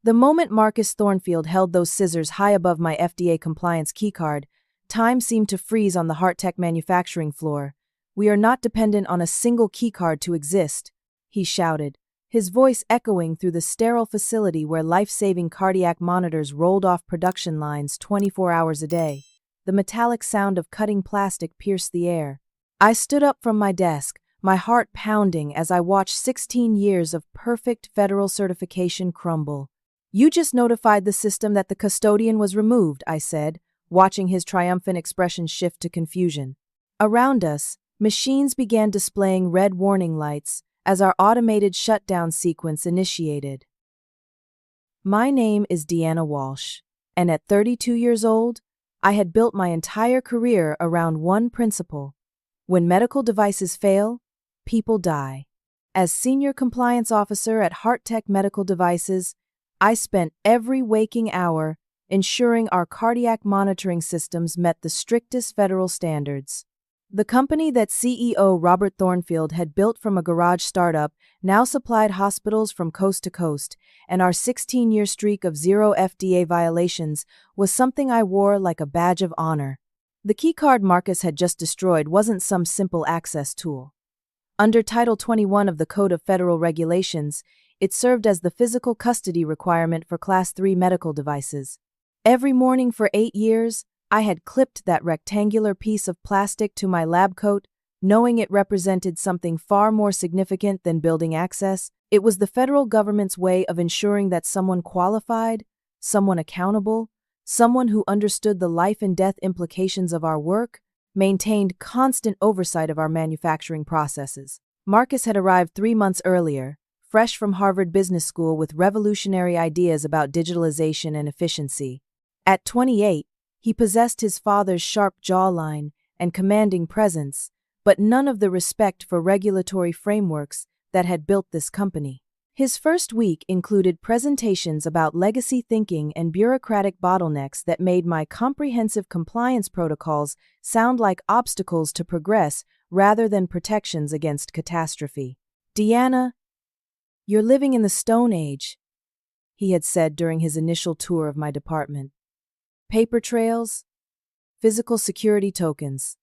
The moment Marcus Thornfield held those scissors high above my FDA compliance keycard, time seemed to freeze on the HeartTech manufacturing floor. "We are not dependent on a single keycard to exist," he shouted, his voice echoing through the sterile facility where life-saving cardiac monitors rolled off production lines 24 hours a day. The metallic sound of cutting plastic pierced the air. I stood up from my desk, my heart pounding as I watched 16 years of perfect federal certification crumble. "You just notified the system that the custodian was removed," I said, watching his triumphant expression shift to confusion. Around us, machines began displaying red warning lights as our automated shutdown sequence initiated. My name is Deanna Walsh, and at 32 years old, I had built my entire career around one principle: when medical devices fail, people die. As Senior Compliance Officer at HeartTech Medical Devices, I spent every waking hour ensuring our cardiac monitoring systems met the strictest federal standards. The company that CEO Robert Thornfield had built from a garage startup now supplied hospitals from coast to coast, and our 16-year streak of zero FDA violations was something I wore like a badge of honor. The keycard Marcus had just destroyed wasn't some simple access tool. Under Title 21 of the Code of Federal Regulations, it served as the physical custody requirement for Class 3 medical devices. Every morning for 8 years, I had clipped that rectangular piece of plastic to my lab coat, knowing it represented something far more significant than building access. It was the federal government's way of ensuring that someone qualified, someone accountable, someone who understood the life and death implications of our work, maintained constant oversight of our manufacturing processes. Marcus had arrived 3 months earlier, fresh from Harvard Business School with revolutionary ideas about digitalization and efficiency. At 28, he possessed his father's sharp jawline and commanding presence, but none of the respect for regulatory frameworks that had built this company. His first week included presentations about legacy thinking and bureaucratic bottlenecks that made my comprehensive compliance protocols sound like obstacles to progress rather than protections against catastrophe. "Deanna, you're living in the Stone Age," he had said during his initial tour of my department. "Paper trails, physical security tokens,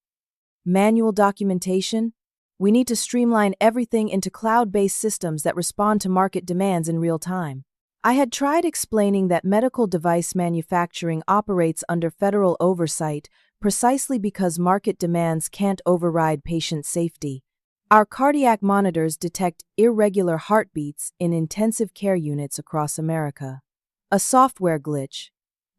manual documentation. We need to streamline everything into cloud-based systems that respond to market demands in real time." I had tried explaining that medical device manufacturing operates under federal oversight precisely because market demands can't override patient safety. Our cardiac monitors detect irregular heartbeats in intensive care units across America. A software glitch,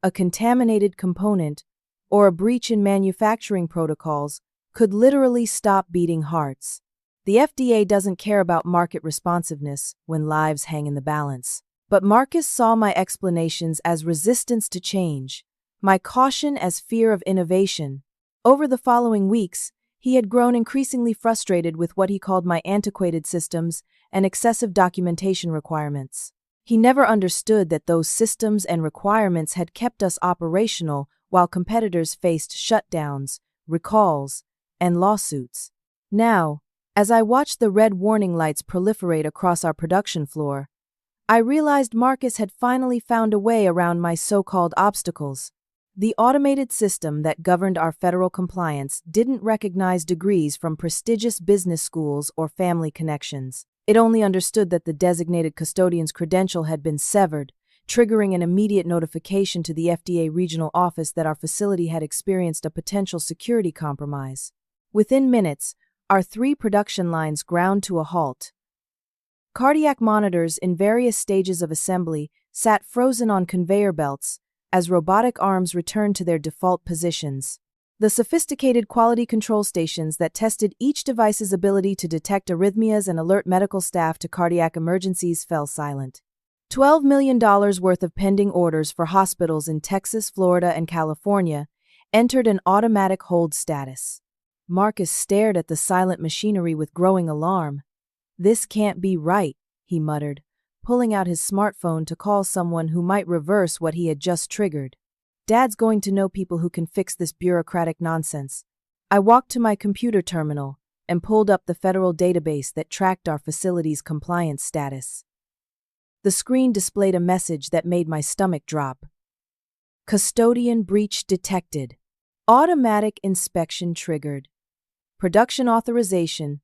a contaminated component, or a breach in manufacturing protocols could literally stop beating hearts. The FDA doesn't care about market responsiveness when lives hang in the balance. But Marcus saw my explanations as resistance to change, my caution as fear of innovation. Over the following weeks, he had grown increasingly frustrated with what he called my antiquated systems and excessive documentation requirements. He never understood that those systems and requirements had kept us operational while competitors faced shutdowns, recalls, and lawsuits. Now, as I watched the red warning lights proliferate across our production floor, I realized Marcus had finally found a way around my so-called obstacles. The automated system that governed our federal compliance didn't recognize degrees from prestigious business schools or family connections. It only understood that the designated custodian's credential had been severed, triggering an immediate notification to the FDA regional office that our facility had experienced a potential security compromise. Within minutes, our 3 production lines ground to a halt. Cardiac monitors in various stages of assembly sat frozen on conveyor belts as robotic arms returned to their default positions. The sophisticated quality control stations that tested each device's ability to detect arrhythmias and alert medical staff to cardiac emergencies fell silent. $12 million worth of pending orders for hospitals in Texas, Florida, and California entered an automatic hold status. Marcus stared at the silent machinery with growing alarm. "This can't be right," he muttered, pulling out his smartphone to call someone who might reverse what he had just triggered. "Dad's going to know people who can fix this bureaucratic nonsense." I walked to my computer terminal and pulled up the federal database that tracked our facility's compliance status. The screen displayed a message that made my stomach drop. Custodian breach detected. Automatic inspection triggered. Production authorization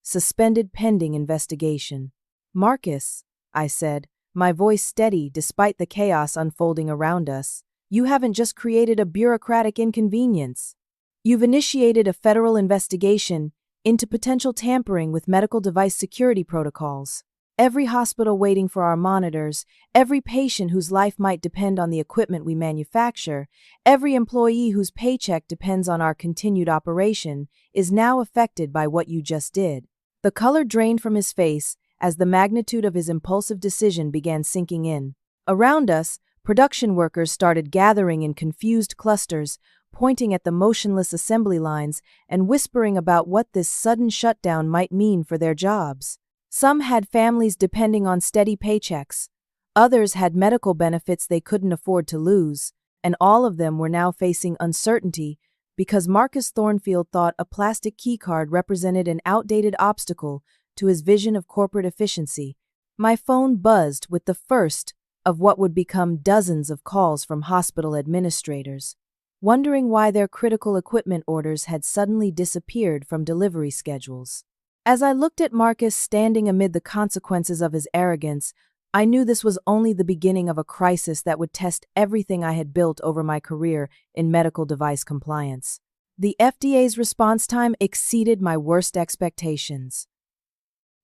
suspended pending investigation. Marcus, I said, my voice steady despite the chaos unfolding around us, you haven't just created a bureaucratic inconvenience. You've initiated a federal investigation into potential tampering with medical device security protocols. Every hospital waiting for our monitors, every patient whose life might depend on the equipment we manufacture, every employee whose paycheck depends on our continued operation, is now affected by what you just did. The color drained from his face as the magnitude of his impulsive decision began sinking in. Around us, production workers started gathering in confused clusters, pointing at the motionless assembly lines and whispering about what this sudden shutdown might mean for their jobs. Some had families depending on steady paychecks. Others had medical benefits they couldn't afford to lose, and all of them were now facing uncertainty because Marcus Thornfield thought a plastic keycard represented an outdated obstacle to his vision of corporate efficiency. My phone buzzed with the first of what would become dozens of calls from hospital administrators, wondering why their critical equipment orders had suddenly disappeared from delivery schedules. As I looked at Marcus standing amid the consequences of his arrogance, I knew this was only the beginning of a crisis that would test everything I had built over my career in medical device compliance. The FDA's response time exceeded my worst expectations.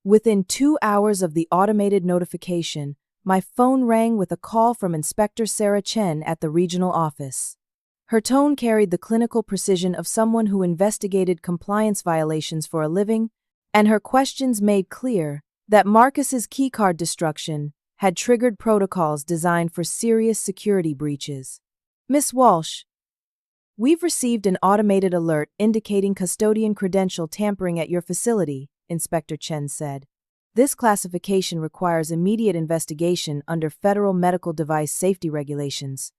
Within 2 hours of the automated notification, my phone rang with a call from Inspector Sarah Chen at the regional office. Her tone carried the clinical precision of someone who investigated compliance violations for a living, and her questions made clear that Marcus's keycard destruction had triggered protocols designed for serious security breaches. Miss Walsh, we've received an automated alert indicating custodian credential tampering at your facility, Inspector Chen said. This classification requires immediate investigation under federal medical device safety regulations.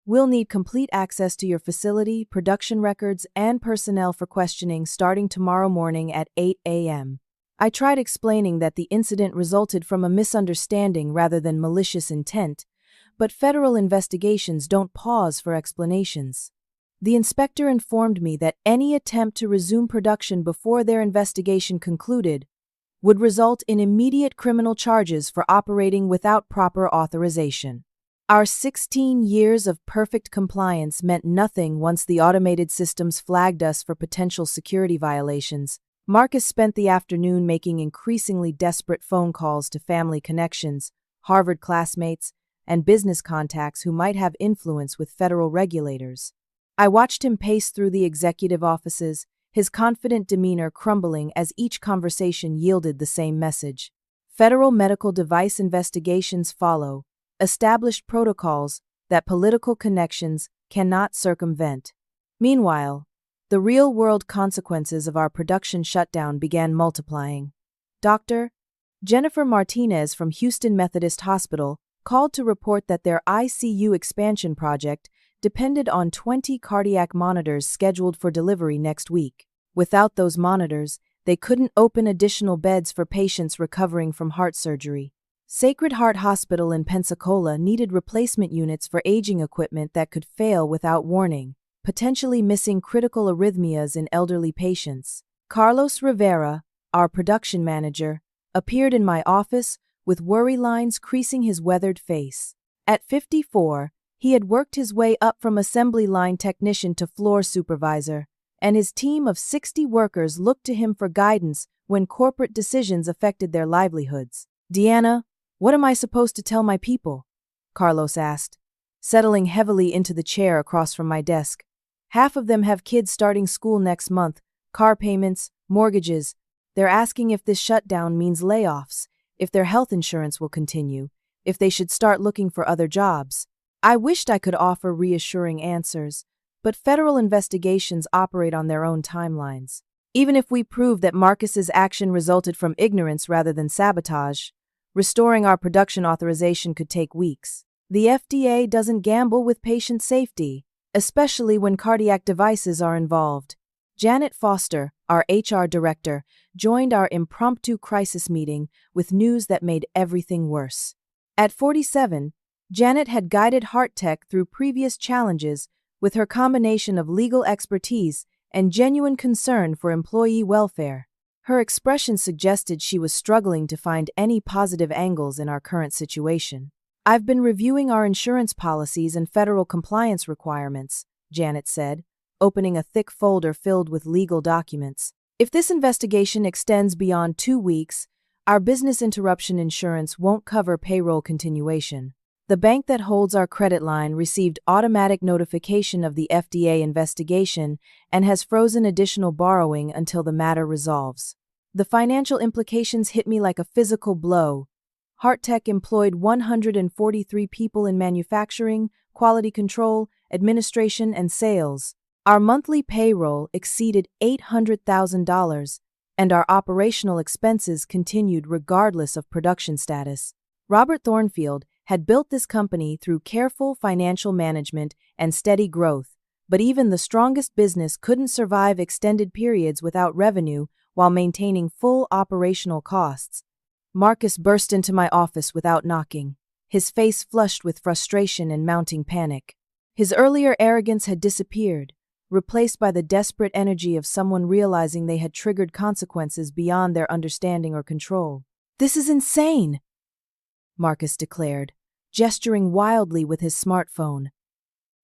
We'll need complete access to your facility, production records, and personnel for questioning starting tomorrow morning at 8 a.m. I tried explaining that the incident resulted from a misunderstanding rather than malicious intent, but federal investigations don't pause for explanations. The inspector informed me that any attempt to resume production before their investigation concluded would result in immediate criminal charges for operating without proper authorization. Our 16 years of perfect compliance meant nothing once the automated systems flagged us for potential security violations. Marcus spent the afternoon making increasingly desperate phone calls to family connections, Harvard classmates, and business contacts who might have influence with federal regulators. I watched him pace through the executive offices, his confident demeanor crumbling as each conversation yielded the same message. Federal medical device investigations follow established protocols that political connections cannot circumvent. Meanwhile, the real-world consequences of our production shutdown began multiplying. Dr. Jennifer Martinez from Houston Methodist Hospital called to report that their ICU expansion project depended on 20 cardiac monitors scheduled for delivery next week. Without those monitors, they couldn't open additional beds for patients recovering from heart surgery. Sacred Heart Hospital in Pensacola needed replacement units for aging equipment that could fail without warning, potentially missing critical arrhythmias in elderly patients. Carlos Rivera, our production manager, appeared in my office with worry lines creasing his weathered face. At 54, he had worked his way up from assembly line technician to floor supervisor, and his team of 60 workers looked to him for guidance when corporate decisions affected their livelihoods. Deanna, what am I supposed to tell my people? Carlos asked, settling heavily into the chair across from my desk. Half of them have kids starting school next month, car payments, mortgages. They're asking if this shutdown means layoffs, if their health insurance will continue, if they should start looking for other jobs. I wished I could offer reassuring answers, but federal investigations operate on their own timelines. Even if we prove that Marcus's action resulted from ignorance rather than sabotage, restoring our production authorization could take weeks. The FDA doesn't gamble with patient safety, especially when cardiac devices are involved. Janet Foster, our HR director, joined our impromptu crisis meeting with news that made everything worse. At 47, Janet had guided HeartTech through previous challenges with her combination of legal expertise and genuine concern for employee welfare. Her expression suggested she was struggling to find any positive angles in our current situation. "I've been reviewing our insurance policies and federal compliance requirements," Janet said, opening a thick folder filled with legal documents. "If this investigation extends beyond 2 weeks, our business interruption insurance won't cover payroll continuation. The bank that holds our credit line received automatic notification of the FDA investigation and has frozen additional borrowing until the matter resolves. The financial implications hit me like a physical blow. HeartTech employed 143 people in manufacturing, quality control, administration, and sales. Our monthly payroll exceeded $800,000, and our operational expenses continued regardless of production status." Robert Thornfield had built this company through careful financial management and steady growth, but even the strongest business couldn't survive extended periods without revenue while maintaining full operational costs. Marcus burst into my office without knocking, his face flushed with frustration and mounting panic. His earlier arrogance had disappeared, replaced by the desperate energy of someone realizing they had triggered consequences beyond their understanding or control. "This is insane," Marcus declared, gesturing wildly with his smartphone.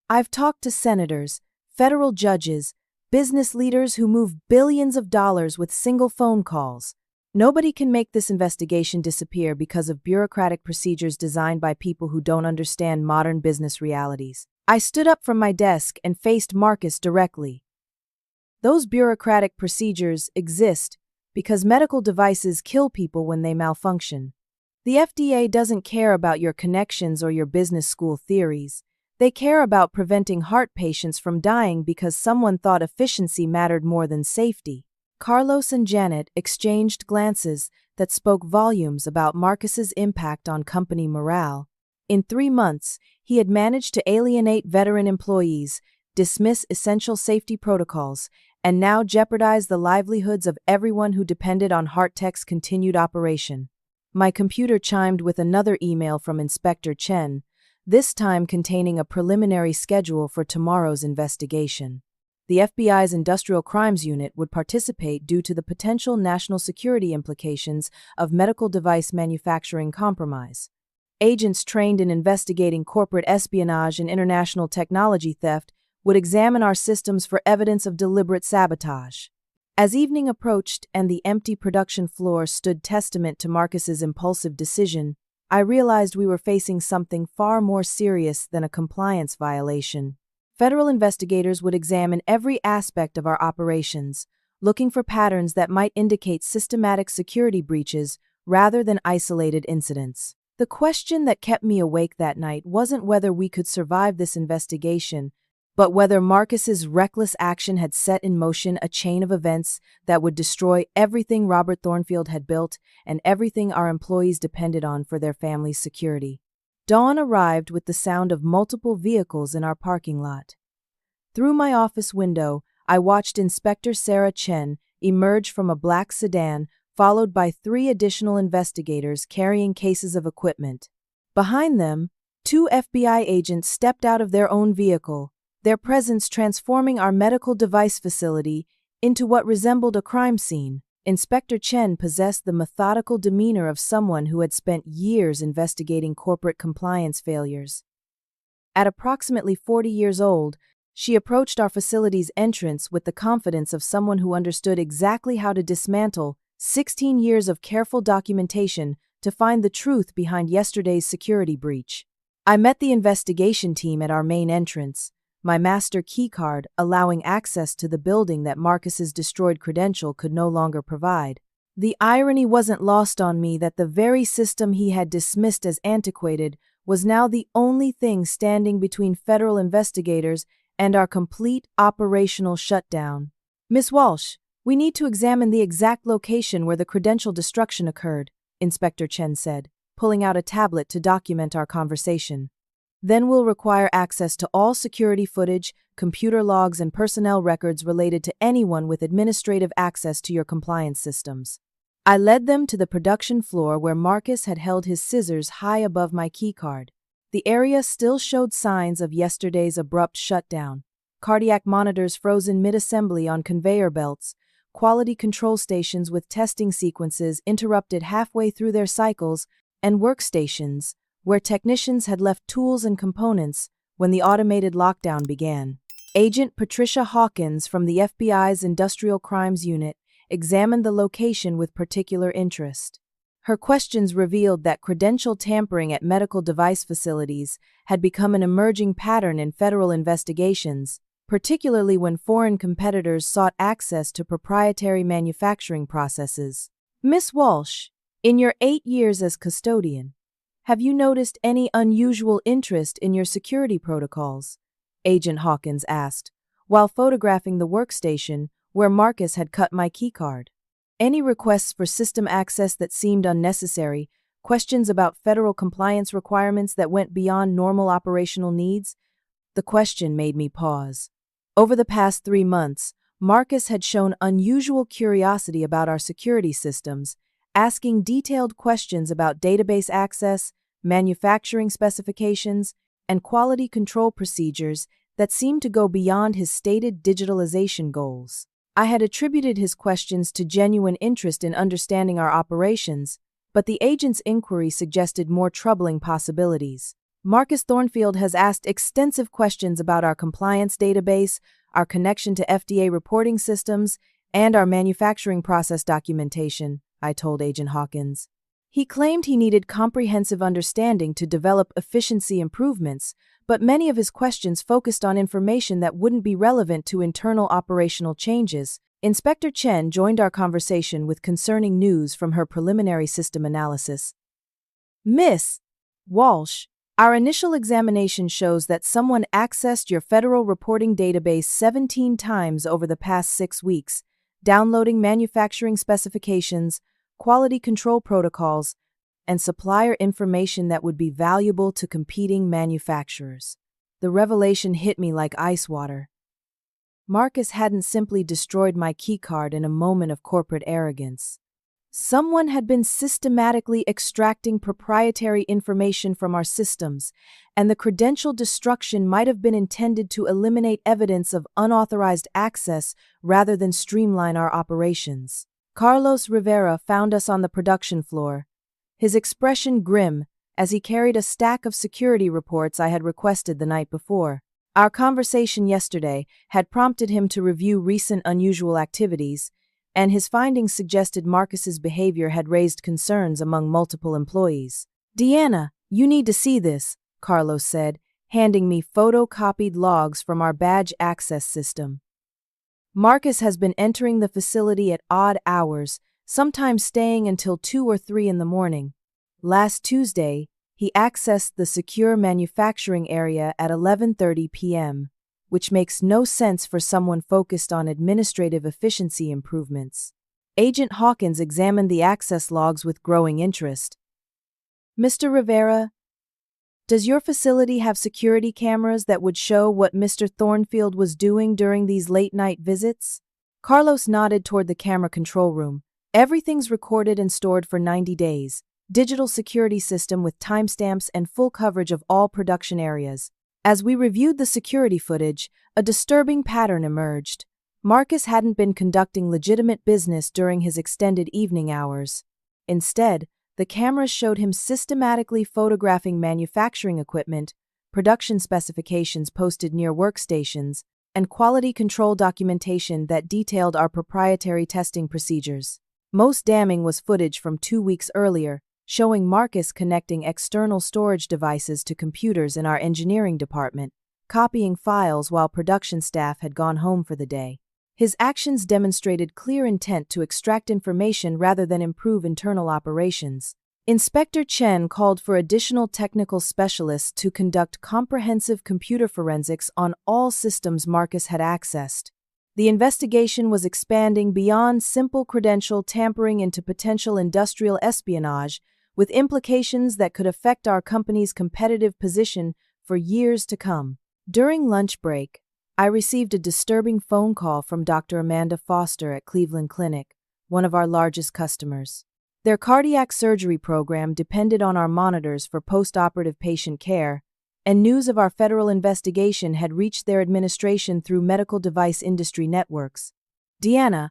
"I've talked to senators, federal judges, business leaders who move billions of dollars with single phone calls. Nobody can make this investigation disappear because of bureaucratic procedures designed by people who don't understand modern business realities." I stood up from my desk and faced Marcus directly. "Those bureaucratic procedures exist because medical devices kill people when they malfunction. The FDA doesn't care about your connections or your business school theories. They care about preventing heart patients from dying because someone thought efficiency mattered more than safety." Carlos and Janet exchanged glances that spoke volumes about Marcus's impact on company morale. In 3 months, he had managed to alienate veteran employees, dismiss essential safety protocols, and now jeopardize the livelihoods of everyone who depended on HeartTech's continued operation. My computer chimed with another email from Inspector Chen, this time containing a preliminary schedule for tomorrow's investigation. The FBI's Industrial Crimes Unit would participate due to the potential national security implications of medical device manufacturing compromise. Agents trained in investigating corporate espionage and international technology theft would examine our systems for evidence of deliberate sabotage. As evening approached and the empty production floor stood testament to Marcus's impulsive decision, I realized we were facing something far more serious than a compliance violation. Federal investigators would examine every aspect of our operations, looking for patterns that might indicate systematic security breaches rather than isolated incidents. The question that kept me awake that night wasn't whether we could survive this investigation, but whether Marcus's reckless action had set in motion a chain of events that would destroy everything Robert Thornfield had built and everything our employees depended on for their family's security. Dawn arrived with the sound of multiple vehicles in our parking lot. Through my office window, I watched Inspector Sarah Chen emerge from a black sedan, followed by 3 additional investigators carrying cases of equipment. Behind them, 2 FBI agents stepped out of their own vehicle, their presence transforming our medical device facility into what resembled a crime scene. Inspector Chen possessed the methodical demeanor of someone who had spent years investigating corporate compliance failures. At approximately 40 years old, she approached our facility's entrance with the confidence of someone who understood exactly how to dismantle 16 years of careful documentation to find the truth behind yesterday's security breach. I met the investigation team at our main entrance, my master keycard allowing access to the building that Marcus's destroyed credential could no longer provide. The irony wasn't lost on me that the very system he had dismissed as antiquated was now the only thing standing between federal investigators and our complete operational shutdown. "Miss Walsh, we need to examine the exact location where the credential destruction occurred," Inspector Chen said, pulling out a tablet to document our conversation. "Then we'll require access to all security footage, computer logs, and personnel records related to anyone with administrative access to your compliance systems." I led them to the production floor where Marcus had held his scissors high above my keycard. The area still showed signs of yesterday's abrupt shutdown. Cardiac monitors frozen mid-assembly on conveyor belts, quality control stations with testing sequences interrupted halfway through their cycles, and workstations where technicians had left tools and components when the automated lockdown began. Agent Patricia Hawkins from the FBI's Industrial Crimes Unit examined the location with particular interest. Her questions revealed that credential tampering at medical device facilities had become an emerging pattern in federal investigations, particularly when foreign competitors sought access to proprietary manufacturing processes. Miss Walsh, in your 8 years as custodian, have you noticed any unusual interest in your security protocols? Agent Hawkins asked, while photographing the workstation where Marcus had cut my keycard. Any requests for system access that seemed unnecessary, questions about federal compliance requirements that went beyond normal operational needs? The question made me pause. Over the past 3 months, Marcus had shown unusual curiosity about our security systems, asking detailed questions about database access, manufacturing specifications, and quality control procedures that seemed to go beyond his stated digitalization goals. I had attributed his questions to genuine interest in understanding our operations, but the agent's inquiry suggested more troubling possibilities. Marcus Thornfield has asked extensive questions about our compliance database, our connection to FDA reporting systems, and our manufacturing process documentation, I told Agent Hawkins. He claimed he needed comprehensive understanding to develop efficiency improvements, but many of his questions focused on information that wouldn't be relevant to internal operational changes. Inspector Chen joined our conversation with concerning news from her preliminary system analysis. Miss Walsh, our initial examination shows that someone accessed your federal reporting database 17 times over the past 6 weeks, downloading manufacturing specifications, quality control protocols, and supplier information that would be valuable to competing manufacturers. The revelation hit me like ice water. Marcus hadn't simply destroyed my keycard in a moment of corporate arrogance. Someone had been systematically extracting proprietary information from our systems, and the credential destruction might have been intended to eliminate evidence of unauthorized access rather than streamline our operations. Carlos Rivera found us on the production floor, his expression grim as he carried a stack of security reports I had requested the night before. Our conversation yesterday had prompted him to review recent unusual activities, and his findings suggested Marcus's behavior had raised concerns among multiple employees. Deanna, you need to see this, Carlos said, handing me photocopied logs from our badge access system. Marcus has been entering the facility at odd hours, sometimes staying until 2 or 3 in the morning. Last Tuesday, he accessed the secure manufacturing area at 11:30 p.m., which makes no sense for someone focused on administrative efficiency improvements. Agent Hawkins examined the access logs with growing interest. Mr. Rivera, does your facility have security cameras that would show what Mr. Thornfield was doing during these late-night visits? Carlos nodded toward the camera control room. Everything's recorded and stored for 90 days. Digital security system with timestamps and full coverage of all production areas. As we reviewed the security footage, a disturbing pattern emerged. Marcus hadn't been conducting legitimate business during his extended evening hours. Instead, the cameras showed him systematically photographing manufacturing equipment, production specifications posted near workstations, and quality control documentation that detailed our proprietary testing procedures. Most damning was footage from 2 weeks earlier, showing Marcus connecting external storage devices to computers in our engineering department, copying files while production staff had gone home for the day. His actions demonstrated clear intent to extract information rather than improve internal operations. Inspector Chen called for additional technical specialists to conduct comprehensive computer forensics on all systems Marcus had accessed. The investigation was expanding beyond simple credential tampering into potential industrial espionage, with implications that could affect our company's competitive position for years to come. During lunch break, I received a disturbing phone call from Dr. Amanda Foster at Cleveland Clinic, one of our largest customers. Their cardiac surgery program depended on our monitors for post-operative patient care, and news of our federal investigation had reached their administration through medical device industry networks. Deanna,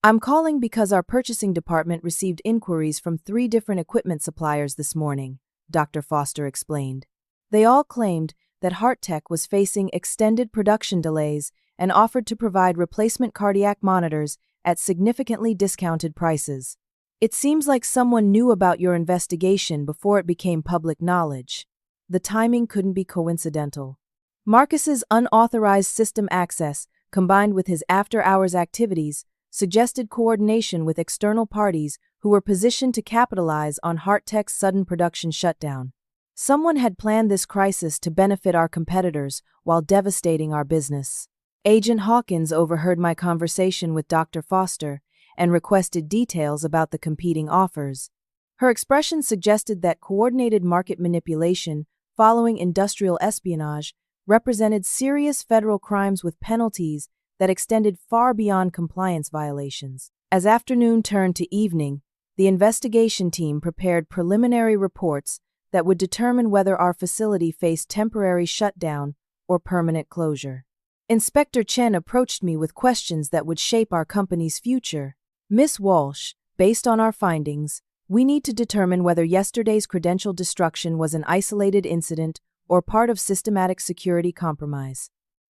I'm calling because our purchasing department received inquiries from 3 different equipment suppliers this morning, Dr. Foster explained. They all claimed that HeartTech was facing extended production delays and offered to provide replacement cardiac monitors at significantly discounted prices. It seems like someone knew about your investigation before it became public knowledge. The timing couldn't be coincidental. Marcus's unauthorized system access, combined with his after-hours activities, suggested coordination with external parties who were positioned to capitalize on HeartTech's sudden production shutdown. Someone had planned this crisis to benefit our competitors while devastating our business. Agent Hawkins overheard my conversation with Dr. Foster and requested details about the competing offers. Her expression suggested that coordinated market manipulation following industrial espionage represented serious federal crimes with penalties that extended far beyond compliance violations. As afternoon turned to evening, the investigation team prepared preliminary reports that would determine whether our facility faced temporary shutdown or permanent closure. Inspector Chen approached me with questions that would shape our company's future. Ms. Walsh, based on our findings, we need to determine whether yesterday's credential destruction was an isolated incident or part of systematic security compromise.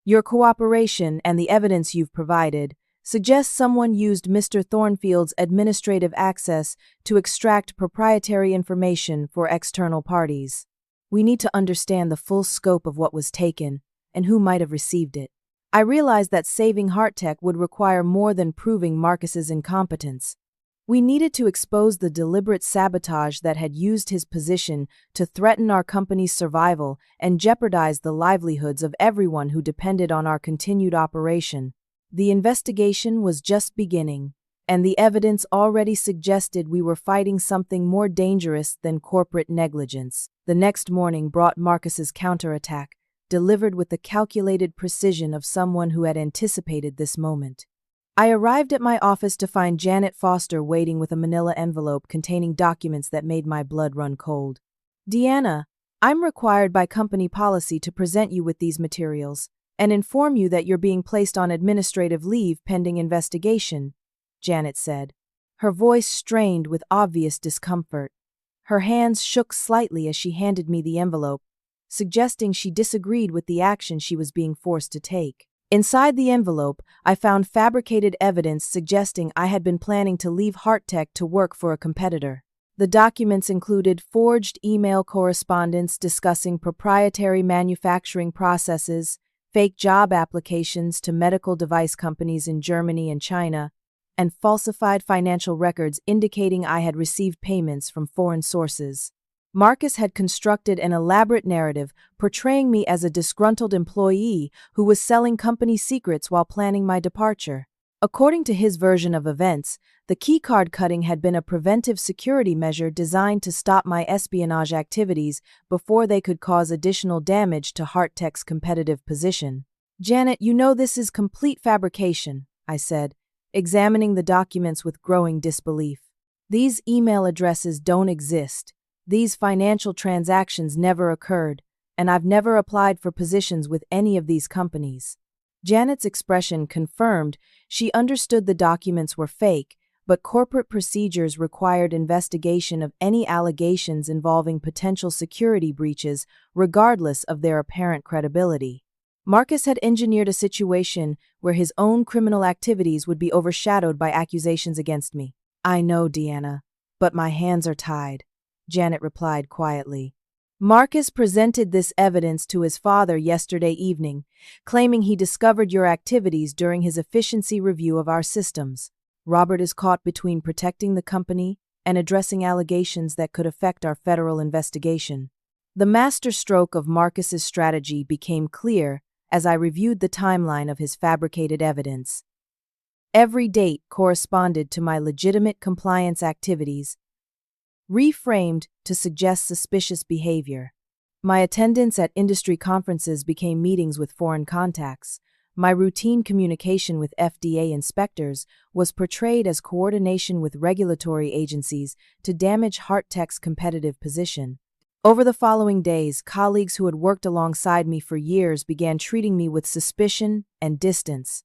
Your cooperation and the evidence you've provided suggests someone used Mr. Thornfield's administrative access to extract proprietary information for external parties. We need to understand the full scope of what was taken and who might have received it. I realized that saving HeartTech would require more than proving Marcus's incompetence. We needed to expose the deliberate sabotage that had used his position to threaten our company's survival and jeopardize the livelihoods of everyone who depended on our continued operation. The investigation was just beginning, and the evidence already suggested we were fighting something more dangerous than corporate negligence. The next morning brought Marcus's counterattack, delivered with the calculated precision of someone who had anticipated this moment. I arrived at my office to find Janet Foster waiting with a manila envelope containing documents that made my blood run cold. Deanna, I'm required by company policy to present you with these materials and inform you that you're being placed on administrative leave pending investigation, Janet said. Her voice strained with obvious discomfort. Her hands shook slightly as she handed me the envelope, suggesting she disagreed with the action she was being forced to take. Inside the envelope, I found fabricated evidence suggesting I had been planning to leave HeartTech to work for a competitor. The documents included forged email correspondence discussing proprietary manufacturing processes, fake job applications to medical device companies in Germany and China, and falsified financial records indicating I had received payments from foreign sources. Marcus had constructed an elaborate narrative portraying me as a disgruntled employee who was selling company secrets while planning my departure. According to his version of events, the keycard cutting had been a preventive security measure designed to stop my espionage activities before they could cause additional damage to HeartTech's competitive position. Janet, you know this is complete fabrication, I said, examining the documents with growing disbelief. These email addresses don't exist. These financial transactions never occurred, and I've never applied for positions with any of these companies. Janet's expression confirmed she understood the documents were fake, but corporate procedures required investigation of any allegations involving potential security breaches, regardless of their apparent credibility. Marcus had engineered a situation where his own criminal activities would be overshadowed by accusations against me. I know, Deanna, but my hands are tied, Janet replied quietly. Marcus presented this evidence to his father yesterday evening, claiming he discovered your activities during his efficiency review of our systems. Robert is caught between protecting the company and addressing allegations that could affect our federal investigation. The masterstroke of Marcus's strategy became clear as I reviewed the timeline of his fabricated evidence. Every date corresponded to my legitimate compliance activities, reframed to suggest suspicious behavior. My attendance at industry conferences became meetings with foreign contacts, My routine communication with FDA inspectors was portrayed as coordination with regulatory agencies to damage HeartTech's competitive position. Over the following days, colleagues who had worked alongside me for years began treating me with suspicion and distance.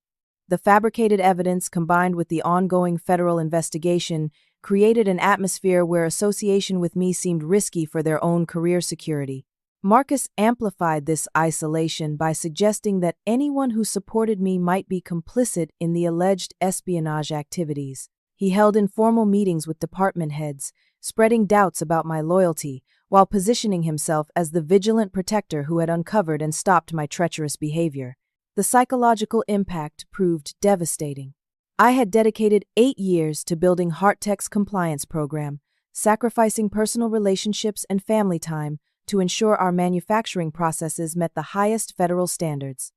The fabricated evidence, combined with the ongoing federal investigation, created an atmosphere where association with me seemed risky for their own career security. Marcus amplified this isolation by suggesting that anyone who supported me might be complicit in the alleged espionage activities. He held informal meetings with department heads, spreading doubts about my loyalty, while positioning himself as the vigilant protector who had uncovered and stopped my treacherous behavior. The psychological impact proved devastating. I had dedicated 8 years to building HeartTech's compliance program, sacrificing personal relationships and family time to ensure our manufacturing processes met the highest federal standards.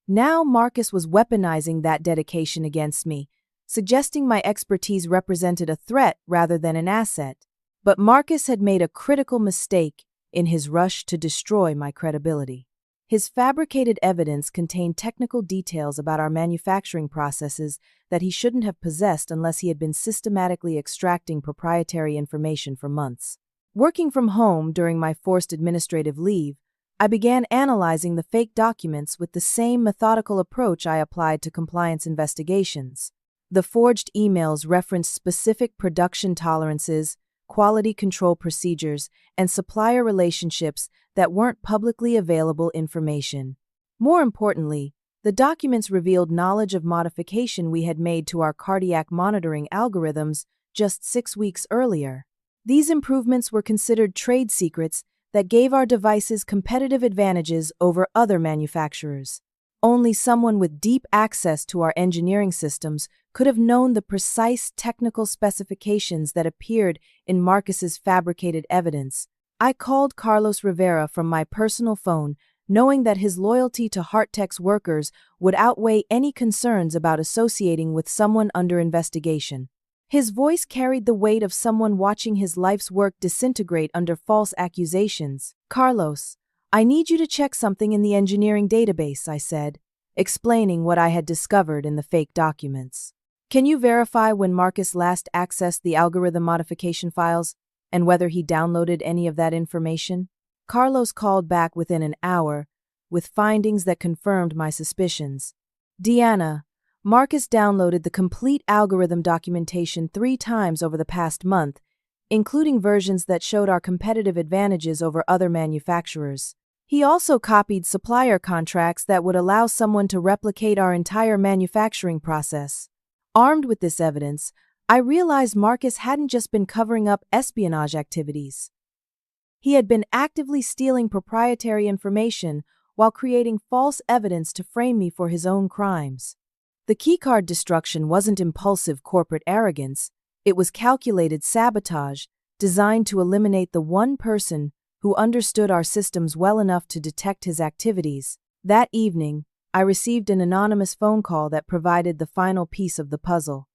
Now Marcus was weaponizing that dedication against me, suggesting my expertise represented a threat rather than an asset. But Marcus had made a critical mistake in his rush to destroy my credibility. His fabricated evidence contained technical details about our manufacturing processes that he shouldn't have possessed unless he had been systematically extracting proprietary information for months. Working from home during my forced administrative leave, I began analyzing the fake documents with the same methodical approach I applied to compliance investigations. The forged emails referenced specific production tolerances, quality control procedures, and supplier relationships that weren't publicly available information. More importantly, the documents revealed knowledge of modification we had made to our cardiac monitoring algorithms just 6 weeks earlier. These improvements were considered trade secrets that gave our devices competitive advantages over other manufacturers. Only someone with deep access to our engineering systems could have known the precise technical specifications that appeared in Marcus's fabricated evidence. I called Carlos Rivera from my personal phone, knowing that his loyalty to HeartTech's workers would outweigh any concerns about associating with someone under investigation. His voice carried the weight of someone watching his life's work disintegrate under false accusations. "Carlos, I need you to check something in the engineering database," I said, explaining what I had discovered in the fake documents. "Can you verify when Marcus last accessed the algorithm modification files and whether he downloaded any of that information?" Carlos called back within an hour with findings that confirmed my suspicions. "Deanna, Marcus downloaded the complete algorithm documentation 3 times over the past month, including versions that showed our competitive advantages over other manufacturers. He also copied supplier contracts that would allow someone to replicate our entire manufacturing process." Armed with this evidence, I realized Marcus hadn't just been covering up espionage activities. He had been actively stealing proprietary information while creating false evidence to frame me for his own crimes. The Keycard destruction wasn't impulsive corporate arrogance, it was calculated sabotage, designed to eliminate the one person who understood our systems well enough to detect his activities. That evening, I received an anonymous phone call that provided the final piece of the puzzle.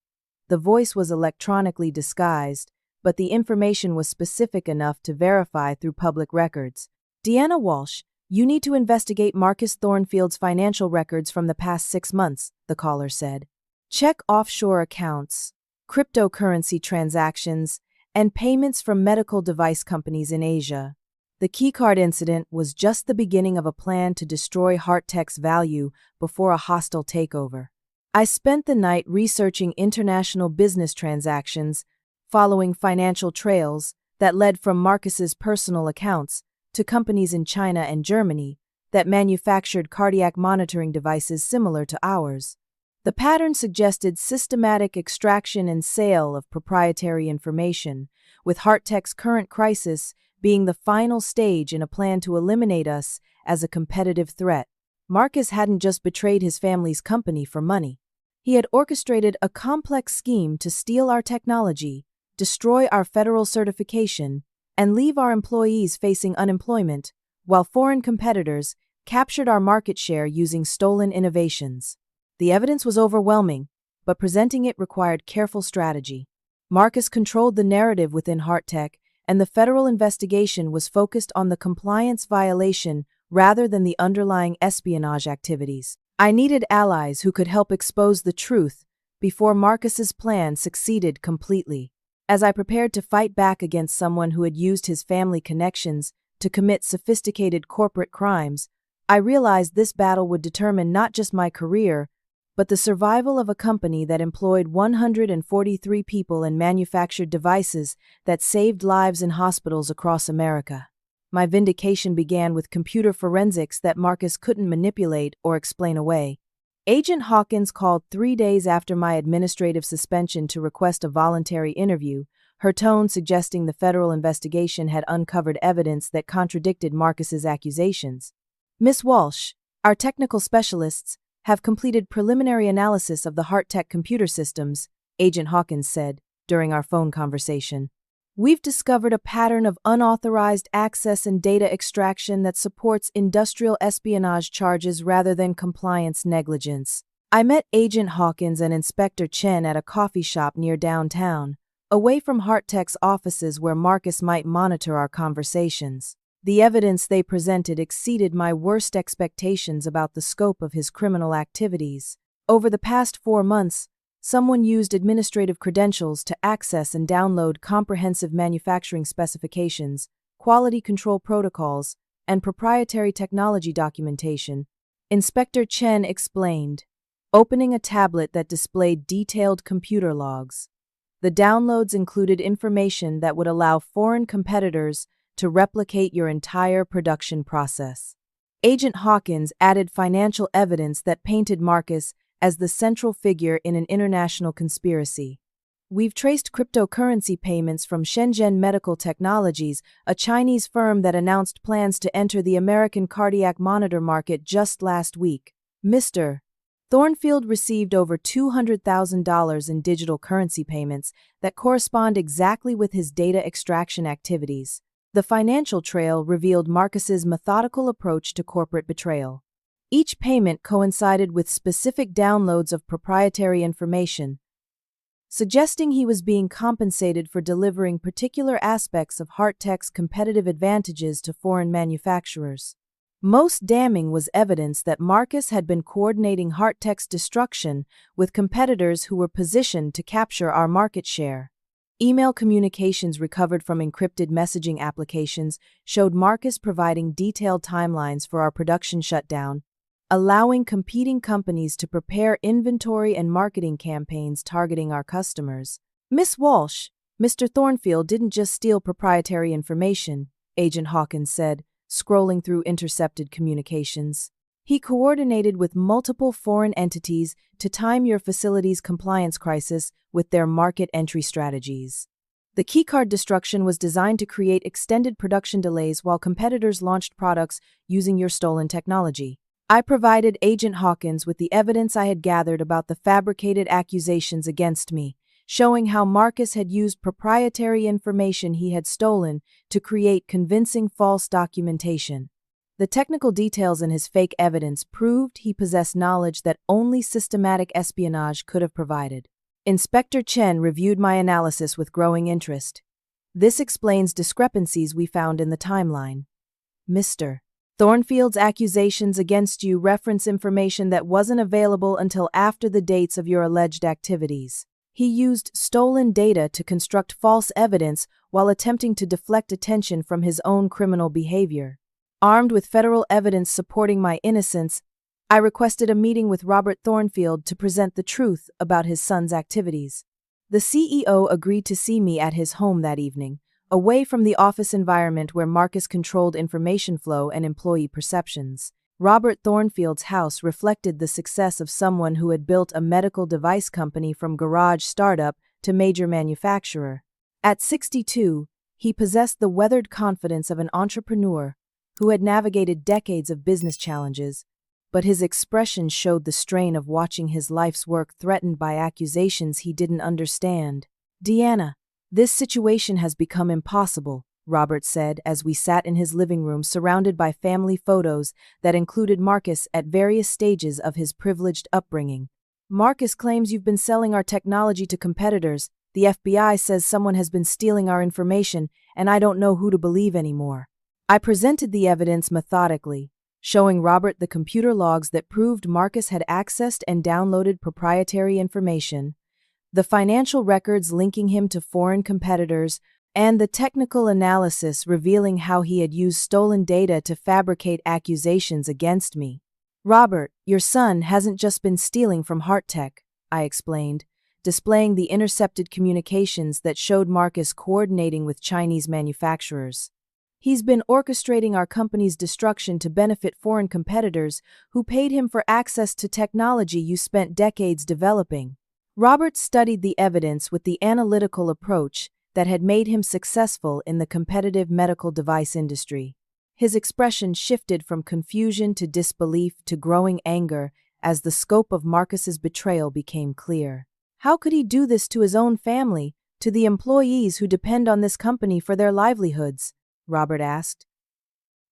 The voice was electronically disguised, but the information was specific enough to verify through public records. "Deanna Walsh, you need to investigate Marcus Thornfield's financial records from the past 6 months, the caller said. "Check offshore accounts, cryptocurrency transactions, and payments from medical device companies in Asia." The Keycard incident was just the beginning of a plan to destroy HeartTech's value before a hostile takeover. I spent the night researching international business transactions, following financial trails that led from Marcus's personal accounts to companies in China and Germany that manufactured cardiac monitoring devices similar to ours. The pattern suggested systematic extraction and sale of proprietary information, with HeartTech's current crisis being the final stage in a plan to eliminate us as a competitive threat. Marcus hadn't just betrayed his family's company for money. He had orchestrated a complex scheme to steal our technology, destroy our federal certification, and leave our employees facing unemployment, while foreign competitors captured our market share using stolen innovations. The evidence was overwhelming, but presenting it required careful strategy. Marcus controlled the narrative within HeartTech, and the federal investigation was focused on the compliance violation rather than the underlying espionage activities. I needed allies who could help expose the truth before Marcus's plan succeeded completely. As I prepared to fight back against someone who had used his family connections to commit sophisticated corporate crimes, I realized this battle would determine not just my career, but the survival of a company that employed 143 people and manufactured devices that saved lives in hospitals across America. My vindication began with computer forensics that Marcus couldn't manipulate or explain away. Agent Hawkins called 3 days after my administrative suspension to request a voluntary interview, her tone suggesting the federal investigation had uncovered evidence that contradicted Marcus's accusations. Ms. Walsh, our technical specialists have completed preliminary analysis of the HeartTech computer systems, Agent Hawkins said during our phone conversation. We've discovered a pattern of unauthorized access and data extraction that supports industrial espionage charges rather than compliance negligence. I met Agent Hawkins and Inspector Chen at a coffee shop near downtown, away from HeartTech's offices where Marcus might monitor our conversations. The evidence they presented exceeded my worst expectations about the scope of his criminal activities. Over the past 4 months, someone used administrative credentials to access and download comprehensive manufacturing specifications, quality control protocols, and proprietary technology documentation, Inspector Chen explained, opening a tablet that displayed detailed computer logs. The downloads included information that would allow foreign competitors to replicate your entire production process. Agent Hawkins added financial evidence that painted Marcus as the central figure in an international conspiracy. We've traced cryptocurrency payments from Shenzhen Medical Technologies, a Chinese firm that announced plans to enter the American cardiac monitor market just last week. Mr. Thornfield received over $200,000 in digital currency payments that correspond exactly with his data extraction activities. The financial trail revealed Marcus's methodical approach to corporate betrayal. Each payment coincided with specific downloads of proprietary information, suggesting he was being compensated for delivering particular aspects of HeartTech's competitive advantages to foreign manufacturers. Most damning was evidence that Marcus had been coordinating HeartTech's destruction with competitors who were positioned to capture our market share. Email communications recovered from encrypted messaging applications showed Marcus providing detailed timelines for our production shutdown, allowing competing companies to prepare inventory and marketing campaigns targeting our customers. Ms. Walsh, Mr. Thornfield didn't just steal proprietary information, Agent Hawkins said, scrolling through intercepted communications. He coordinated with multiple foreign entities to time your facility's compliance crisis with their market entry strategies. The Keycard destruction was designed to create extended production delays while competitors launched products using your stolen technology. I provided Agent Hawkins with the evidence I had gathered about the fabricated accusations against me, showing how Marcus had used proprietary information he had stolen to create convincing false documentation. The technical details in his fake evidence proved he possessed knowledge that only systematic espionage could have provided. Inspector Chen reviewed my analysis with growing interest. This explains discrepancies we found in the timeline. Mr. Thornfield's accusations against you reference information that wasn't available until after the dates of your alleged activities. He used stolen data to construct false evidence while attempting to deflect attention from his own criminal behavior. Armed with federal evidence supporting my innocence, I requested a meeting with Robert Thornfield to present the truth about his son's activities. The CEO agreed to see me at his home that evening, away from the office environment where Marcus controlled information flow and employee perceptions. Robert Thornfield's house reflected the success of someone who had built a medical device company from garage startup to major manufacturer. At 62, he possessed the weathered confidence of an entrepreneur who had navigated decades of business challenges, but his expression showed the strain of watching his life's work threatened by accusations he didn't understand. Deanna, this situation has become impossible, Robert said as we sat in his living room surrounded by family photos that included Marcus at various stages of his privileged upbringing. Marcus claims you've been selling our technology to competitors. The FBI says someone has been stealing our information, and I don't know who to believe anymore. I presented the evidence methodically, showing Robert the computer logs that proved Marcus had accessed and downloaded proprietary information, the financial records linking him to foreign competitors, and the technical analysis revealing how he had used stolen data to fabricate accusations against me. "Robert, your son hasn't just been stealing from HeartTech," I explained, displaying the intercepted communications that showed Marcus coordinating with Chinese manufacturers. "He's been orchestrating our company's destruction to benefit foreign competitors who paid him for access to technology you spent decades developing." Robert studied the evidence with the analytical approach that had made him successful in the competitive medical device industry. His expression shifted from confusion to disbelief to growing anger as the scope of Marcus's betrayal became clear. How could he do this to his own family, to the employees who depend on this company for their livelihoods? Robert asked,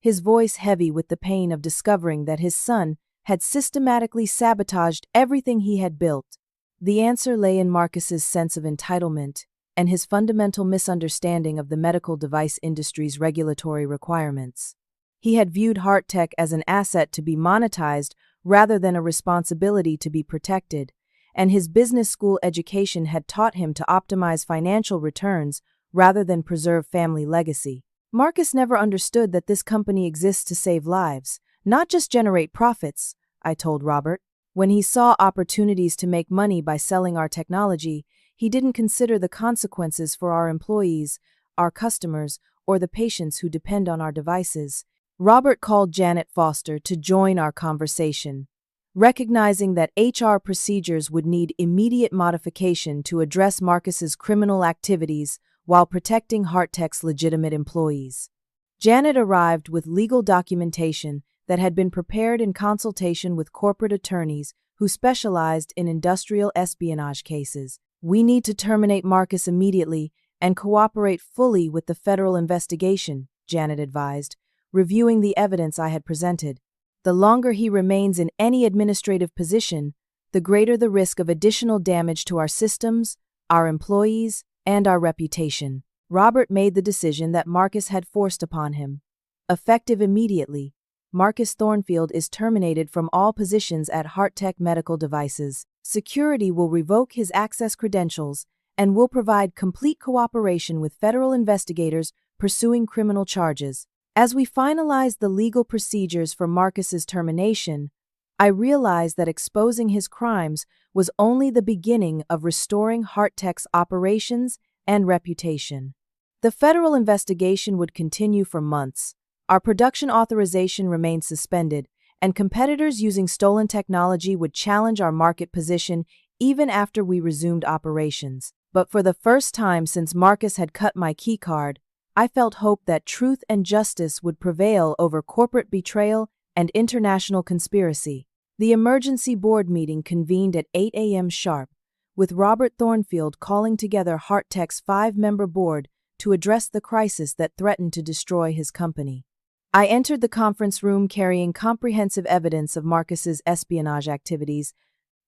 his voice heavy with the pain of discovering that his son had systematically sabotaged everything he had built. The answer lay in Marcus's sense of entitlement and his fundamental misunderstanding of the medical device industry's regulatory requirements. He had viewed HeartTech as an asset to be monetized rather than a responsibility to be protected, and his business school education had taught him to optimize financial returns rather than preserve family legacy. Marcus never understood that this company exists to save lives, not just generate profits, I told Robert. When he saw opportunities to make money by selling our technology, he didn't consider the consequences for our employees, our customers, or the patients who depend on our devices. Robert called Janet Foster to join our conversation, recognizing that HR procedures would need immediate modification to address Marcus's criminal activities while protecting HeartTech's legitimate employees. Janet arrived with legal documentation that had been prepared in consultation with corporate attorneys who specialized in industrial espionage cases. "We need to terminate Marcus immediately and cooperate fully with the federal investigation," Janet advised, reviewing the evidence I had presented. "The longer he remains in any administrative position, the greater the risk of additional damage to our systems, our employees, and our reputation." Robert made the decision that Marcus had forced upon him. Effective immediately, Marcus Thornfield is terminated from all positions at HeartTech Medical Devices. Security will revoke his access credentials and will provide complete cooperation with federal investigators pursuing criminal charges. As we finalized the legal procedures for Marcus's termination, I realized that exposing his crimes was only the beginning of restoring HeartTech's operations and reputation. The federal investigation would continue for months. Our production authorization remained suspended, and competitors using stolen technology would challenge our market position even after we resumed operations. But for the first time since Marcus had cut my keycard, I felt hope that truth and justice would prevail over corporate betrayal and international conspiracy. The emergency board meeting convened at 8 a.m. sharp, with Robert Thornfield calling together HeartTech's 5-member board to address the crisis that threatened to destroy his company. I entered the conference room carrying comprehensive evidence of Marcus's espionage activities,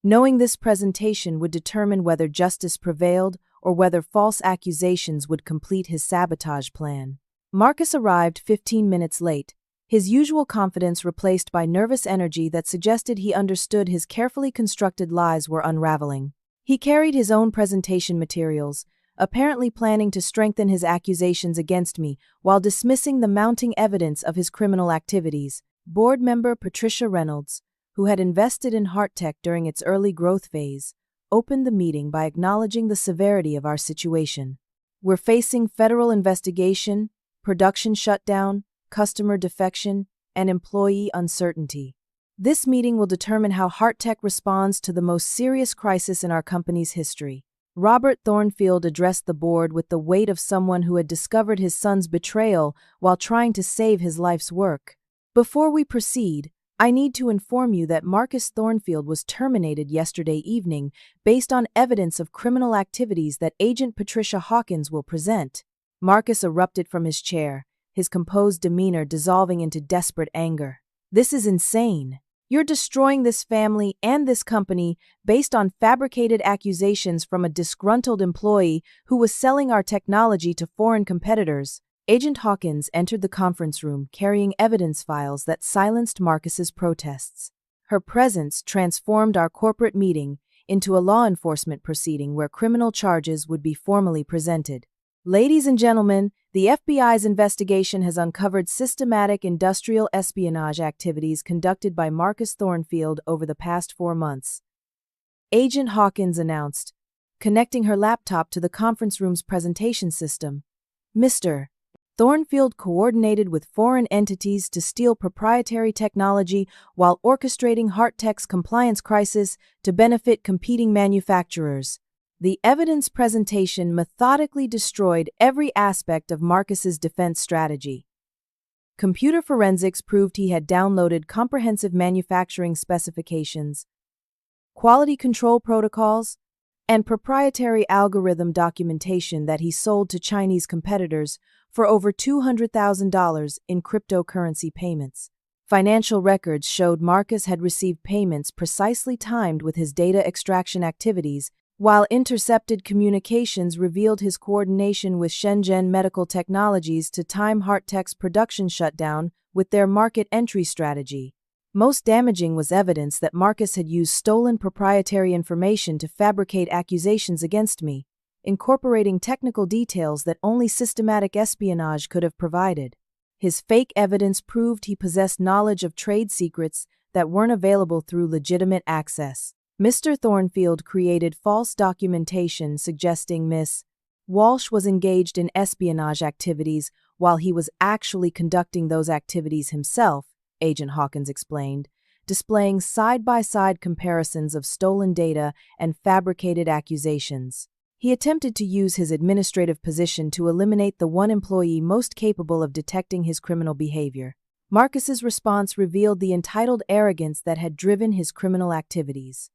knowing this presentation would determine whether justice prevailed or whether false accusations would complete his sabotage plan. Marcus arrived 15 minutes late, his usual confidence replaced by nervous energy that suggested he understood his carefully constructed lies were unraveling. He carried his own presentation materials, apparently planning to strengthen his accusations against me while dismissing the mounting evidence of his criminal activities. Board member Patricia Reynolds, who had invested in HeartTech during its early growth phase, opened the meeting by acknowledging the severity of our situation. "We're facing federal investigation, production shutdown, customer defection, and employee uncertainty. This meeting will determine how HeartTech responds to the most serious crisis in our company's history." Robert Thornfield addressed the board with the weight of someone who had discovered his son's betrayal while trying to save his life's work. "Before we proceed, I need to inform you that Marcus Thornfield was terminated yesterday evening based on evidence of criminal activities that Agent Patricia Hawkins will present." Marcus erupted from his chair, his composed demeanor dissolving into desperate anger. "This is insane. You're destroying this family and this company based on fabricated accusations from a disgruntled employee who was selling our technology to foreign competitors." Agent Hawkins entered the conference room carrying evidence files that silenced Marcus's protests. Her presence transformed our corporate meeting into a law enforcement proceeding where criminal charges would be formally presented. Ladies and gentlemen, the FBI's investigation has uncovered systematic industrial espionage activities conducted by Marcus Thornfield over the past 4 months. Agent Hawkins announced, connecting her laptop to the conference room's presentation system. Mr. Thornfield coordinated with foreign entities to steal proprietary technology while orchestrating Hearttech's compliance crisis to benefit competing manufacturers. The evidence presentation methodically destroyed every aspect of Marcus's defense strategy. Computer forensics proved he had downloaded comprehensive manufacturing specifications, quality control protocols, and proprietary algorithm documentation that he sold to Chinese competitors for over $200,000 in cryptocurrency payments. Financial records showed Marcus had received payments precisely timed with his data extraction activities, while intercepted communications revealed his coordination with Shenzhen Medical Technologies to time Hearttech's production shutdown with their market entry strategy. Most damaging was evidence that Marcus had used stolen proprietary information to fabricate accusations against me, incorporating technical details that only systematic espionage could have provided. His fake evidence proved he possessed knowledge of trade secrets that weren't available through legitimate access. Mr. Thornfield created false documentation suggesting Ms. Walsh was engaged in espionage activities while he was actually conducting those activities himself, Agent Hawkins explained, displaying side-by-side comparisons of stolen data and fabricated accusations. He attempted to use his administrative position to eliminate the one employee most capable of detecting his criminal behavior. Marcus's response revealed the entitled arrogance that had driven his criminal activities.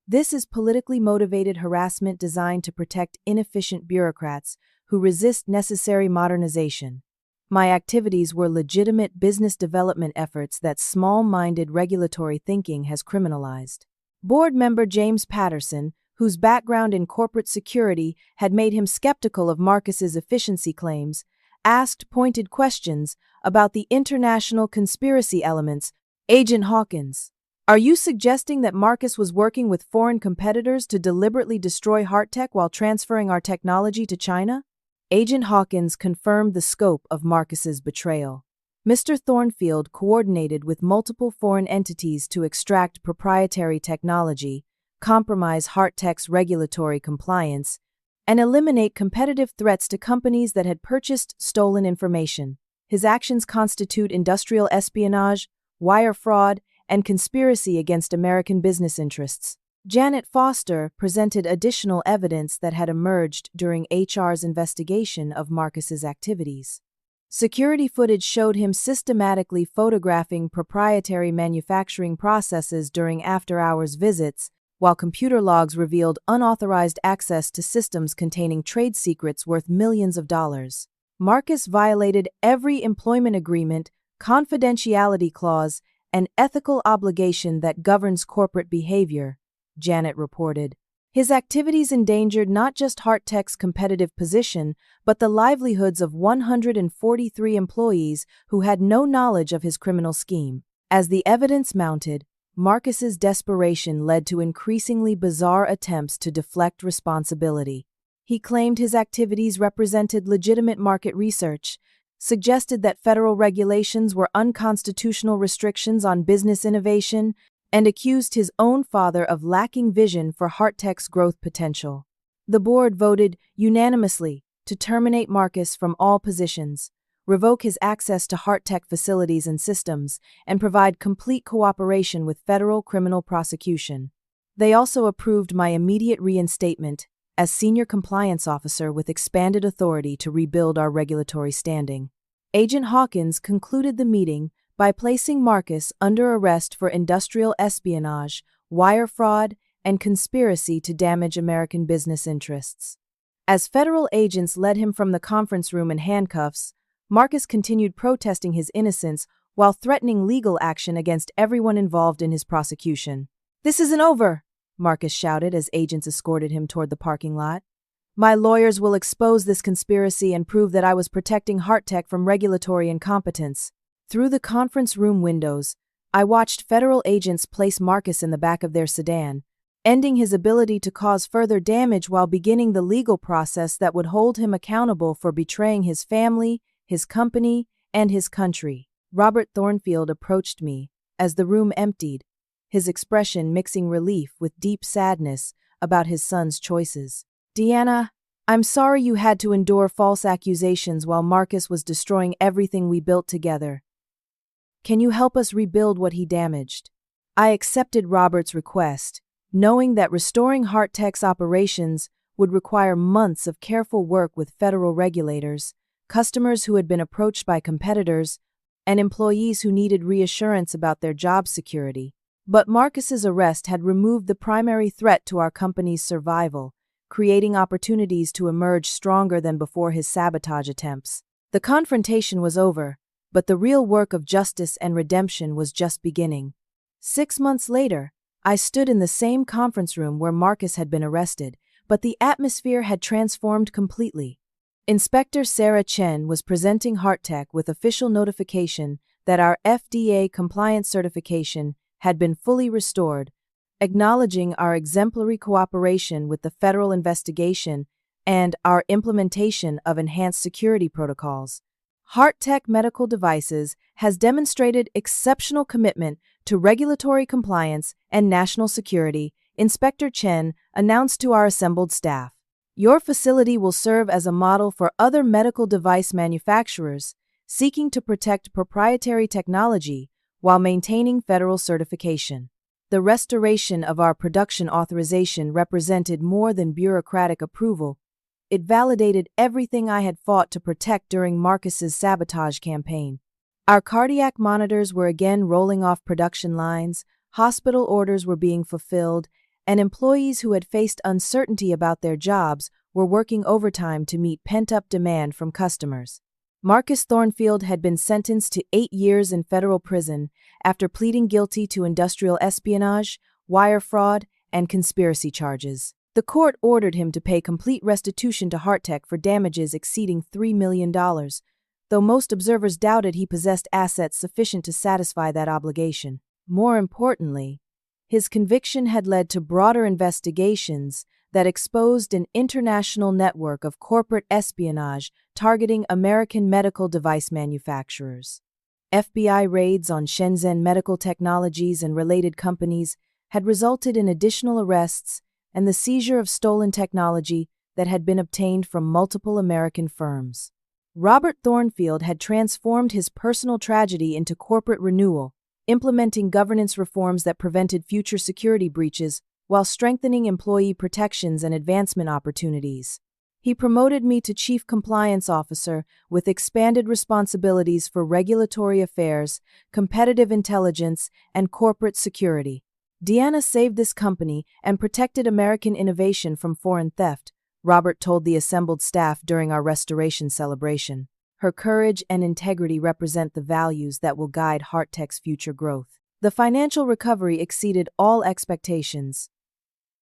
This is politically motivated harassment designed to protect inefficient bureaucrats who resist necessary modernization. My activities were legitimate business development efforts that small-minded regulatory thinking has criminalized. Board member James Patterson, whose background in corporate security had made him skeptical of Marcus's efficiency claims, asked pointed questions about the international conspiracy elements. Agent Hawkins, are you suggesting that Marcus was working with foreign competitors to deliberately destroy Hearttech while transferring our technology to China? Agent Hawkins confirmed the scope of Marcus's betrayal. Mr. Thornfield coordinated with multiple foreign entities to extract proprietary technology, compromise Hearttech's regulatory compliance, and eliminate competitive threats to companies that had purchased stolen information. His actions constitute industrial espionage, wire fraud, and conspiracy against American business interests. Janet Foster presented additional evidence that had emerged during HR's investigation of Marcus's activities. Security footage showed him systematically photographing proprietary manufacturing processes during after-hours visits, while computer logs revealed unauthorized access to systems containing trade secrets worth millions of dollars. Marcus violated every employment agreement, confidentiality clause, and ethical obligation that governs corporate behavior, Janet reported. His activities endangered not just Hearttech's competitive position, but the livelihoods of 143 employees who had no knowledge of his criminal scheme. As the evidence mounted, Marcus's desperation led to increasingly bizarre attempts to deflect responsibility. He claimed his activities represented legitimate market research, suggested that federal regulations were unconstitutional restrictions on business innovation, and accused his own father of lacking vision for Hearttech's growth potential. The board voted unanimously to terminate Marcus from all positions, revoke his access to Hearttech facilities and systems, and provide complete cooperation with federal criminal prosecution. They also approved my immediate reinstatement as Senior Compliance Officer with expanded authority to rebuild our regulatory standing. Agent Hawkins concluded the meeting by placing Marcus under arrest for industrial espionage, wire fraud, and conspiracy to damage American business interests. As federal agents led him from the conference room in handcuffs, Marcus continued protesting his innocence while threatening legal action against everyone involved in his prosecution. "This isn't over," Marcus shouted as agents escorted him toward the parking lot. My lawyers will expose this conspiracy and prove that I was protecting Hearttech from regulatory incompetence. Through the conference room windows, I watched federal agents place Marcus in the back of their sedan, ending his ability to cause further damage while beginning the legal process that would hold him accountable for betraying his family, his company, and his country. Robert Thornfield approached me as the room emptied, his expression mixing relief with deep sadness about his son's choices. Deanna, I'm sorry you had to endure false accusations while Marcus was destroying everything we built together. Can you help us rebuild what he damaged? I accepted Robert's request, knowing that restoring Hearttech's operations would require months of careful work with federal regulators, customers who had been approached by competitors, and employees who needed reassurance about their job security. But Marcus's arrest had removed the primary threat to our company's survival, creating opportunities to emerge stronger than before his sabotage attempts. The confrontation was over, but the real work of justice and redemption was just beginning. 6 months later, I stood in the same conference room where Marcus had been arrested, but the atmosphere had transformed completely. Inspector Sarah Chen was presenting Hearttech with official notification that our FDA compliance certification had been fully restored, acknowledging our exemplary cooperation with the federal investigation and our implementation of enhanced security protocols. Hearttech Medical Devices has demonstrated exceptional commitment to regulatory compliance and national security, Inspector Chen announced to our assembled staff. Your facility will serve as a model for other medical device manufacturers seeking to protect proprietary technology while maintaining federal certification. The restoration of our production authorization represented more than bureaucratic approval. It validated everything I had fought to protect during Marcus's sabotage campaign. Our cardiac monitors were again rolling off production lines, hospital orders were being fulfilled, and employees who had faced uncertainty about their jobs were working overtime to meet pent-up demand from customers. Marcus Thornfield had been sentenced to 8 years in federal prison after pleading guilty to industrial espionage, wire fraud, and conspiracy charges. The court ordered him to pay complete restitution to Hearttech for damages exceeding $3 million, though most observers doubted he possessed assets sufficient to satisfy that obligation. More importantly, his conviction had led to broader investigations that exposed an international network of corporate espionage targeting American medical device manufacturers. FBI raids on Shenzhen Medical Technologies and related companies had resulted in additional arrests and the seizure of stolen technology that had been obtained from multiple American firms. Robert Thornfield had transformed his personal tragedy into corporate renewal, implementing governance reforms that prevented future security breaches while strengthening employee protections and advancement opportunities. He promoted me to Chief Compliance Officer with expanded responsibilities for regulatory affairs, competitive intelligence, and corporate security. Deanna saved this company and protected American innovation from foreign theft, Robert told the assembled staff during our restoration celebration. Her courage and integrity represent the values that will guide Hearttech's future growth. The financial recovery exceeded all expectations.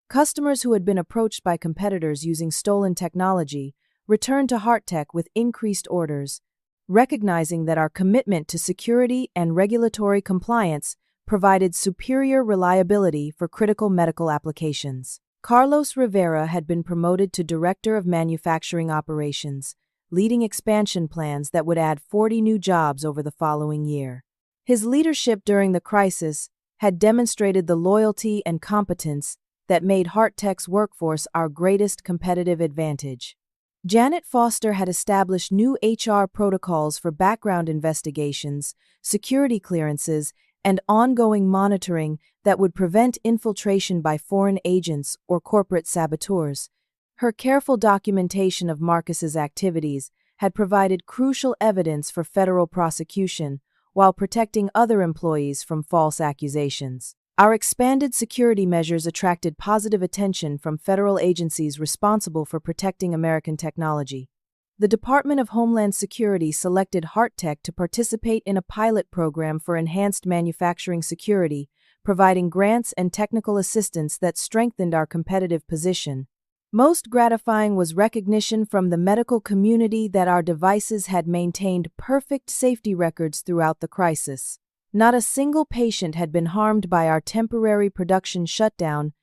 Customers who had been approached by competitors using stolen technology returned to Hearttech with increased orders, recognizing that our commitment to security and regulatory compliance provided superior reliability for critical medical applications. Carlos Rivera had been promoted to Director of Manufacturing Operations, leading expansion plans that would add 40 new jobs over the following year. His leadership during the crisis had demonstrated the loyalty and competence that made Hearttech's workforce our greatest competitive advantage. Janet Foster had established new HR protocols for background investigations, security clearances, and ongoing monitoring that would prevent infiltration by foreign agents or corporate saboteurs. Her careful documentation of Marcus's activities had provided crucial evidence for federal prosecution while protecting other employees from false accusations. Our expanded security measures attracted positive attention from federal agencies responsible for protecting American technology. The Department of Homeland Security selected Hearttech to participate in a pilot program for enhanced manufacturing security, providing grants and technical assistance that strengthened our competitive position. Most gratifying was recognition from the medical community that our devices had maintained perfect safety records throughout the crisis. Not a single patient had been harmed by our temporary production shutdown,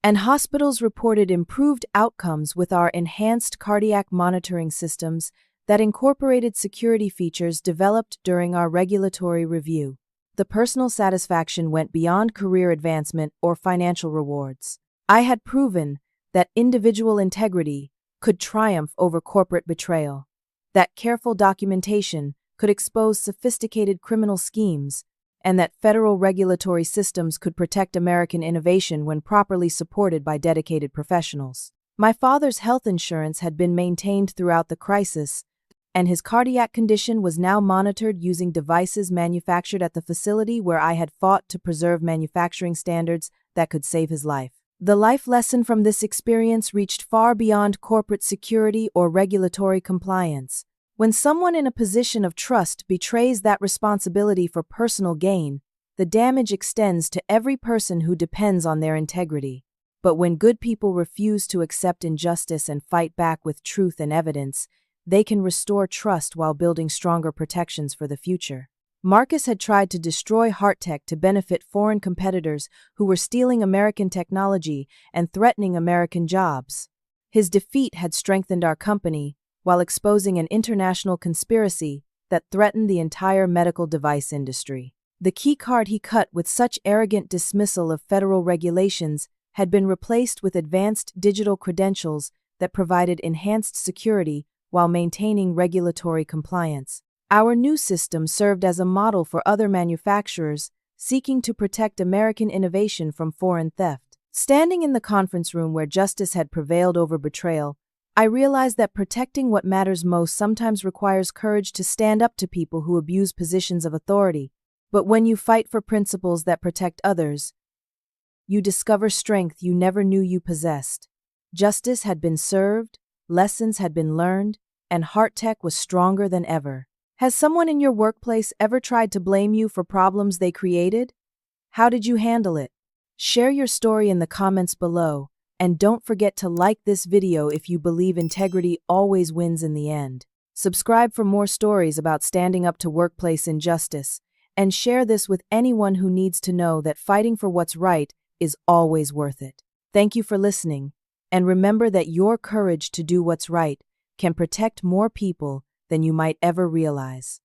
and hospitals reported improved outcomes with our enhanced cardiac monitoring systems that incorporated security features developed during our regulatory review. The personal satisfaction went beyond career advancement or financial rewards. I had proven that individual integrity could triumph over corporate betrayal, that careful documentation could expose sophisticated criminal schemes, and that federal regulatory systems could protect American innovation when properly supported by dedicated professionals. My father's health insurance had been maintained throughout the crisis, and his cardiac condition was now monitored using devices manufactured at the facility where I had fought to preserve manufacturing standards that could save his life. The life lesson from this experience reached far beyond corporate security or regulatory compliance. When someone in a position of trust betrays that responsibility for personal gain, the damage extends to every person who depends on their integrity. But when good people refuse to accept injustice and fight back with truth and evidence, they can restore trust while building stronger protections for the future. Marcus had tried to destroy HeartTech to benefit foreign competitors who were stealing American technology and threatening American jobs. His defeat had strengthened our company while exposing an international conspiracy that threatened the entire medical device industry. The Keycard he cut with such arrogant dismissal of federal regulations had been replaced with advanced digital credentials that provided enhanced security while maintaining regulatory compliance. Our new system served as a model for other manufacturers seeking to protect American innovation from foreign theft. Standing in the conference room where justice had prevailed over betrayal, I realized that protecting what matters most sometimes requires courage to stand up to people who abuse positions of authority. But when you fight for principles that protect others, you discover strength you never knew you possessed. Justice had been served, lessons had been learned, and HeartTech was stronger than ever. Has someone in your workplace ever tried to blame you for problems they created? How did you handle it? Share your story in the comments below, and don't forget to like this video if you believe integrity always wins in the end. Subscribe for more stories about standing up to workplace injustice, and share this with anyone who needs to know that fighting for what's right is always worth it. Thank you for listening, and remember that your courage to do what's right can protect more people than you might ever realize.